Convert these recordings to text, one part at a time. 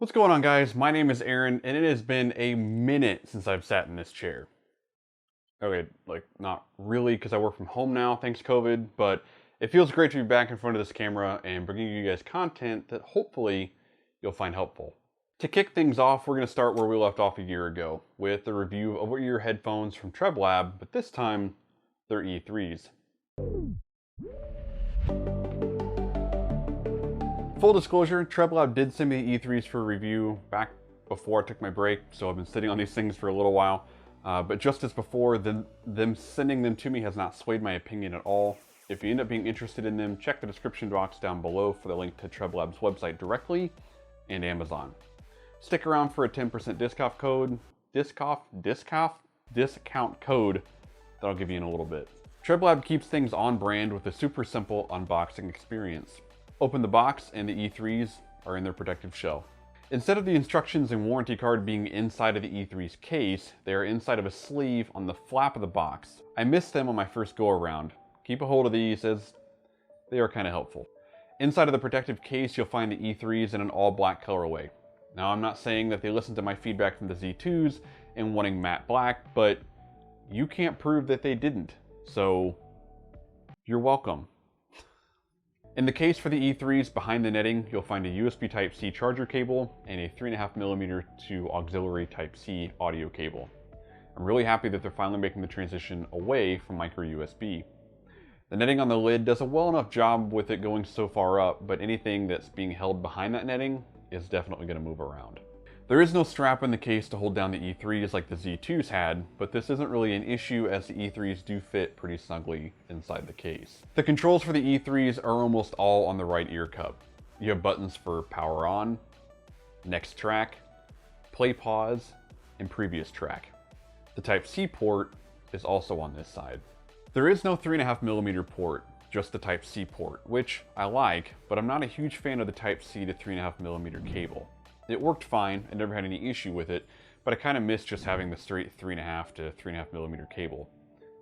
What's going on, guys? My name is Aaron, and it has been a minute since I've sat in this chair. Okay, like, not really, because I work from home now, thanks COVID, but it feels great to be back in front of this camera and bringing you guys content that hopefully you'll find helpful. To kick things off, we're going to start where we left off a year ago, with a review of what your headphones from Treblab, but this time, they're E3s. Full disclosure, Treblab did send me the E3s for review back before I took my break, so I've been sitting on these things for a little while. But just as before, them sending them to me has not swayed my opinion at all. If you end up being interested in them, check the description box down below for the link to Treblab's website directly and Amazon. Stick around for a 10% discount code that I'll give you in a little bit. Treblab keeps things on brand with a super simple unboxing experience. Open the box and the E3s are in their protective shell. Instead of the instructions and warranty card being inside of the E3's case, they are inside of a sleeve on the flap of the box. I missed them on my first go around. Keep a hold of these as they are kind of helpful. Inside of the protective case, you'll find the E3s in an all black colorway. Now, I'm not saying that they listened to my feedback from the Z2s and wanting matte black, but you can't prove that they didn't. So you're welcome. In the case for the E3s, behind the netting, you'll find a USB Type-C charger cable and a 3.5mm to auxiliary Type-C audio cable. I'm really happy that they're finally making the transition away from micro USB. The netting on the lid does a well enough job with it going so far up, but anything that's being held behind that netting is definitely going to move around. There is no strap in the case to hold down the E3s like the Z2s had, but this isn't really an issue as the E3s do fit pretty snugly inside the case. The controls for the E3s are almost all on the right ear cup. You have buttons for power on, next track, play pause, and previous track. The Type-C port is also on this side. There is no 3.5mm port, just the Type-C port, which I like, but I'm not a huge fan of the Type-C to 3.5mm cable. It worked fine, I never had any issue with it, but I kind of miss just having the straight 3.5 to 3.5mm cable.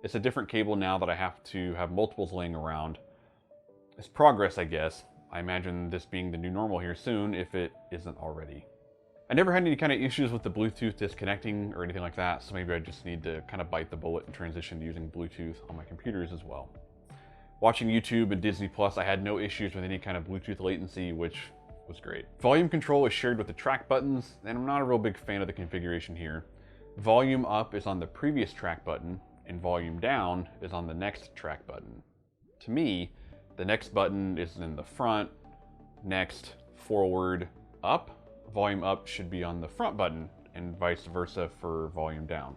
It's a different cable now that I have to have multiples laying around. It's progress, I guess. I imagine this being the new normal here soon, if it isn't already. I never had any kind of issues with the Bluetooth disconnecting or anything like that, so maybe I just need to kind of bite the bullet and transition to using Bluetooth on my computers as well. Watching YouTube and Disney Plus, I had no issues with any kind of Bluetooth latency, which was great. Volume control is shared with the track buttons, and I'm not a real big fan of the configuration here. Volume up is on the previous track button, and volume down is on the next track button. To me, the next button is in the front, next, forward, up. Volume up should be on the front button, and vice versa for volume down.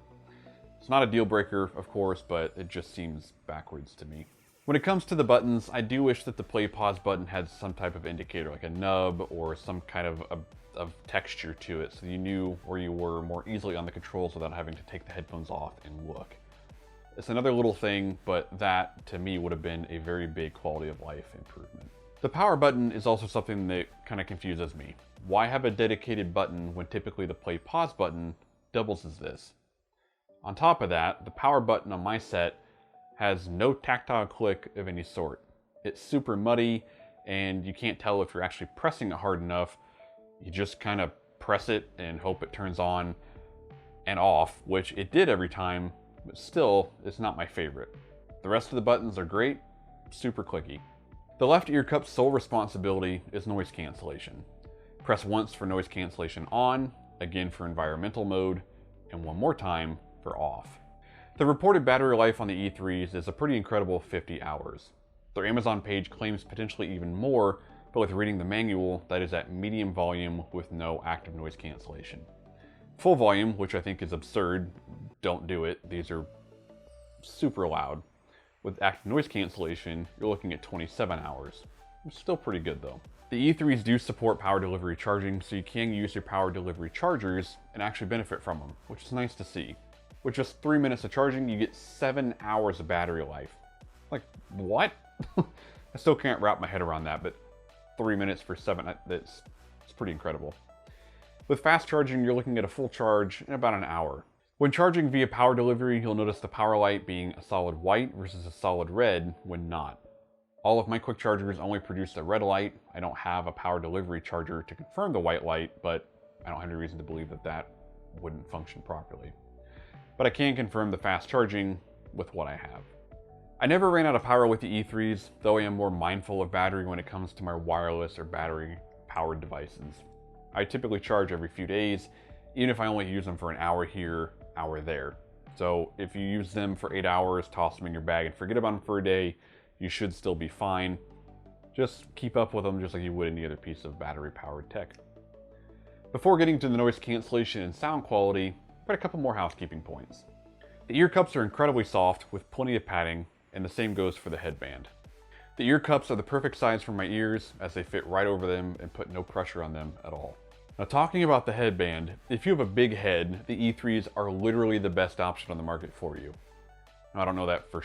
It's not a deal breaker, of course, but it just seems backwards to me. When it comes to the buttons, I do wish that the play pause button had some type of indicator, like a nub or some kind of texture to it, so you knew where you were more easily on the controls without having to take the headphones off and look. It's another little thing, but that, to me, would have been a very big quality of life improvement. The power button is also something that kind of confuses me. Why have a dedicated button when typically the play pause button doubles as this? On top of that, the power button on my set has no tactile click of any sort. It's super muddy, and you can't tell if you're actually pressing it hard enough. You just kind of press it and hope it turns on and off, which it did every time, but still, it's not my favorite. The rest of the buttons are great, super clicky. The left ear cup's sole responsibility is noise cancellation. Press once for noise cancellation on, again for environmental mode, and one more time for off. The reported battery life on the E3s is a pretty incredible 50 hours. Their Amazon page claims potentially even more, but with reading the manual, that is at medium volume with no active noise cancellation. Full volume, which I think is absurd, don't do it. These are super loud. With active noise cancellation, you're looking at 27 hours. It's still pretty good though. The E3s do support power delivery charging, so you can use your power delivery chargers and actually benefit from them, which is nice to see. With just 3 minutes of charging, you get 7 hours of battery life. Like, what? I still can't wrap my head around that, but 3 minutes for 7, it's pretty incredible. With fast charging, you're looking at a full charge in about an hour. When charging via power delivery, you'll notice the power light being a solid white versus a solid red when not. All of my quick chargers only produce a red light. I don't have a power delivery charger to confirm the white light, but I don't have any reason to believe that that wouldn't function properly. But I can confirm the fast charging with what I have. I never ran out of power with the E3s, though I am more mindful of battery when it comes to my wireless or battery-powered devices. I typically charge every few days, even if I only use them for an hour here, hour there. So if you use them for 8 hours, toss them in your bag and forget about them for a day, you should still be fine. Just keep up with them just like you would any other piece of battery-powered tech. Before getting to the noise cancellation and sound quality, I've got a couple more housekeeping points. The ear cups are incredibly soft with plenty of padding, and the same goes for the headband. The ear cups are the perfect size for my ears as they fit right over them and put no pressure on them at all. Now, talking about the headband, if you have a big head, the E3s are literally the best option on the market for you. I don't know that for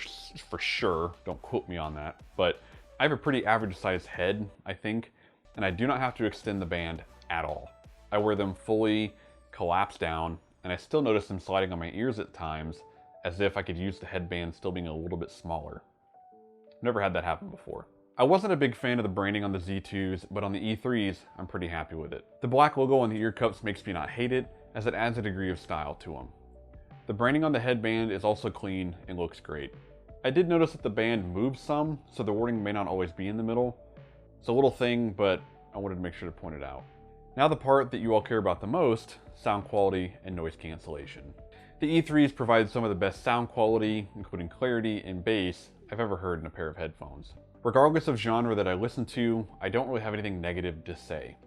sure, don't quote me on that, but I have a pretty average sized head, I think, and I do not have to extend the band at all. I wear them fully collapsed down, and I still notice them sliding on my ears at times, as if I could use the headband still being a little bit smaller. I've never had that happen before. I wasn't a big fan of the branding on the Z2s, but on the E3s, I'm pretty happy with it. The black logo on the ear cups makes me not hate it, as it adds a degree of style to them. The branding on the headband is also clean and looks great. I did notice that the band moves some, so the wording may not always be in the middle. It's a little thing, but I wanted to make sure to point it out. Now the part that you all care about the most, sound quality and noise cancellation. The E3s provide some of the best sound quality, including clarity and bass, I've ever heard in a pair of headphones. Regardless of genre that I listen to, I don't really have anything negative to say.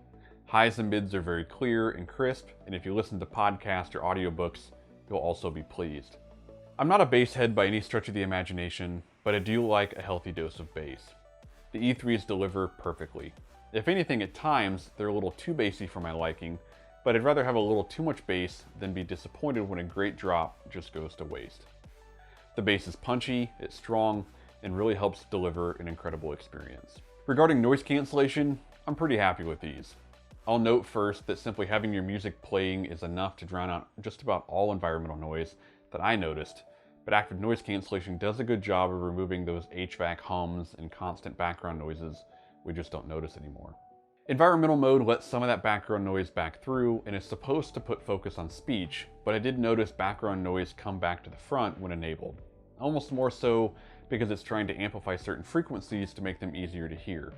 Highs and mids are very clear and crisp, and if you listen to podcasts or audiobooks, you'll also be pleased. I'm not a bass head by any stretch of the imagination, but I do like a healthy dose of bass. The E3s deliver perfectly. If anything, at times, they're a little too bassy for my liking, but I'd rather have a little too much bass than be disappointed when a great drop just goes to waste. The bass is punchy, it's strong, and really helps deliver an incredible experience. Regarding noise cancellation, I'm pretty happy with these. I'll note first that simply having your music playing is enough to drown out just about all environmental noise that I noticed, but active noise cancellation does a good job of removing those HVAC hums and constant background noises we just don't notice anymore. Environmental mode lets some of that background noise back through and is supposed to put focus on speech, but I did notice background noise come back to the front when enabled. Almost more so because it's trying to amplify certain frequencies to make them easier to hear.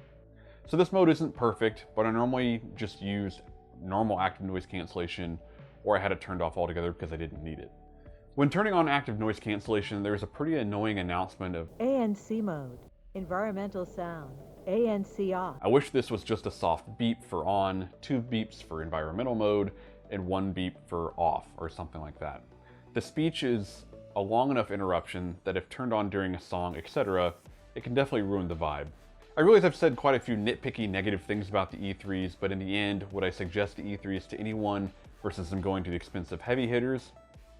So this mode isn't perfect, but I normally just used normal active noise cancellation, or I had it turned off altogether because I didn't need it. When turning on active noise cancellation, there's a pretty annoying announcement of ANC mode, environmental sound, ANC off. I wish this was just a soft beep for on, 2 beeps for environmental mode, and 1 beep for off, or something like that. The speech is a long enough interruption that if turned on during a song, etc., it can definitely ruin the vibe. I realize I've said quite a few nitpicky negative things about the E3s, but in the end, would I suggest the E3s to anyone versus them going to the expensive heavy hitters?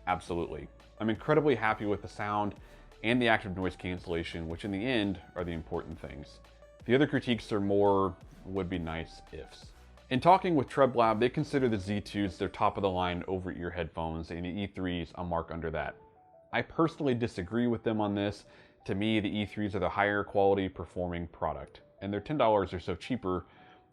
Absolutely. I'm incredibly happy with the sound and the active noise cancellation, which in the end are the important things. The other critiques are more would be nice ifs. In talking with Treblab, they consider the Z2s their top of the line over-ear headphones, and the E3s a mark under that. I personally disagree with them on this. To me, the E3s are the higher quality performing product, and they're $10 or so cheaper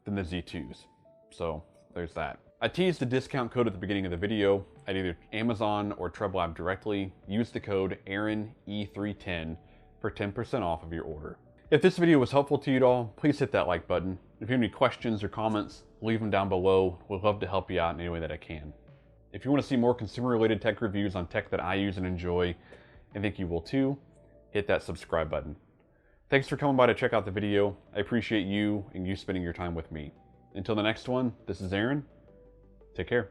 than the Z2s. So there's that. I teased the discount code at the beginning of the video. At either Amazon or Treblab directly, use the code AARONE310 for 10% off of your order. If this video was helpful to you at all, please hit that like button. If you have any questions or comments, leave them down below. We'd love to help you out in any way that I can. If you want to see more consumer-related tech reviews on tech that I use and enjoy, and think you will too, hit that subscribe button. Thanks for coming by to check out the video. I appreciate you and you spending your time with me. Until the next one, this is Aaron. Take care.